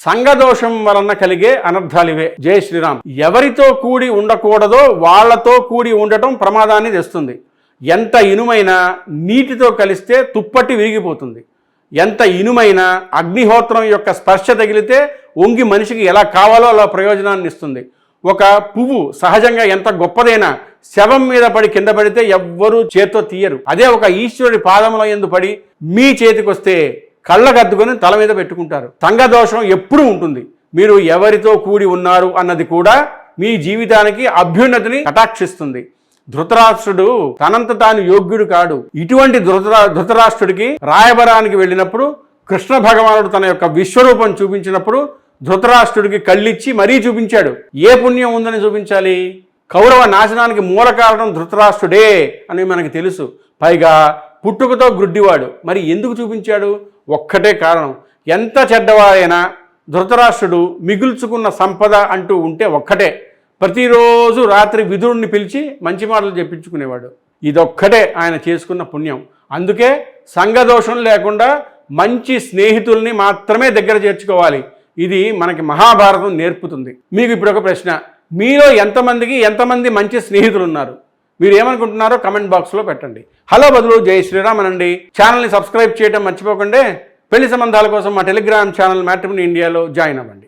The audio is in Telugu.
సంఘదోషం వలన కలిగే అనర్థాలివే. జై శ్రీరామ్. ఎవరితో కూడి ఉండకూడదో వాళ్లతో కూడి ఉండటం ప్రమాదాన్ని తెస్తుంది. ఎంత ఇనుమైనా నీటితో కలిస్తే తుప్పట్టి విరిగిపోతుంది. ఎంత ఇనుమైనా అగ్నిహోత్రం యొక్క స్పర్శ తగిలితే వంగి మనిషికి ఎలా కావాలో అలా ప్రయోజనాన్ని ఇస్తుంది. ఒక పువ్వు సహజంగా ఎంత గొప్పదైనా శవం మీద పడి కింద పడితే ఎవ్వరూ చేత్తో తీయరు. అదే ఒక ఈశ్వరుడి పాదముల యందు పడి మీ చేతికొస్తే కళ్ళగద్దుకొని తల మీద పెట్టుకుంటారు. సంఘదోషం ఎప్పుడూ ఉంటుంది. మీరు ఎవరితో కూడి ఉన్నారు అన్నది కూడా మీ జీవితానికి అభ్యున్నతిని కటాక్షిస్తుంది. ధృతరాష్ట్రుడు తనంత తాను యోగ్యుడు కాడు. ఇటువంటి ధృతరాష్ట్రుడికి రాయబరానికి వెళ్ళినప్పుడు కృష్ణ భగవానుడు తన యొక్క విశ్వరూపం చూపించినప్పుడు ధృతరాష్ట్రుడికి కళ్ళిచ్చి మరీ చూపించాడు. ఏ పుణ్యం ఉందని చూపించాలి? కౌరవ నాశనానికి మూల కారణం ధృతరాష్ట్రుడే అని మనకి తెలుసు. పైగా పుట్టుకతో గ్రుడ్డివాడు. మరి ఎందుకు చూపించాడు? ఒక్కటే కారణం. ఎంత చెడ్డవాడైనా ధృతరాష్ట్రుడు మిగుల్చుకున్న సంపద అంటూ ఉంటే ఒక్కటే. ప్రతిరోజు రాత్రి విదురుణ్ణి పిలిచి మంచి మాటలు చెప్పించుకునేవాడు. ఇదొక్కటే ఆయన చేసుకున్న పుణ్యం. అందుకే సంఘదోషం లేకుండా మంచి స్నేహితుల్ని మాత్రమే దగ్గర చేర్చుకోవాలి. ఇది మనకి మహాభారతం నేర్పుతుంది. మీకు ఇప్పుడు ఒక ప్రశ్న. మీలో ఎంతమంది మంచి స్నేహితులు ఉన్నారు? మీరు ఏమనుకుంటున్నారో కమెంట్ బాక్స్లో పెట్టండి. హలో బదులు జై శ్రీరామ్ అనండి. ఛానల్ని సబ్స్క్రైబ్ చేయడం మర్చిపోకండి. పెళ్లి సంబంధాల కోసం మా టెలిగ్రామ్ ఛానల్ మ్యాట్రిమోనీ ఇండియాలో జాయిన్ అవ్వండి.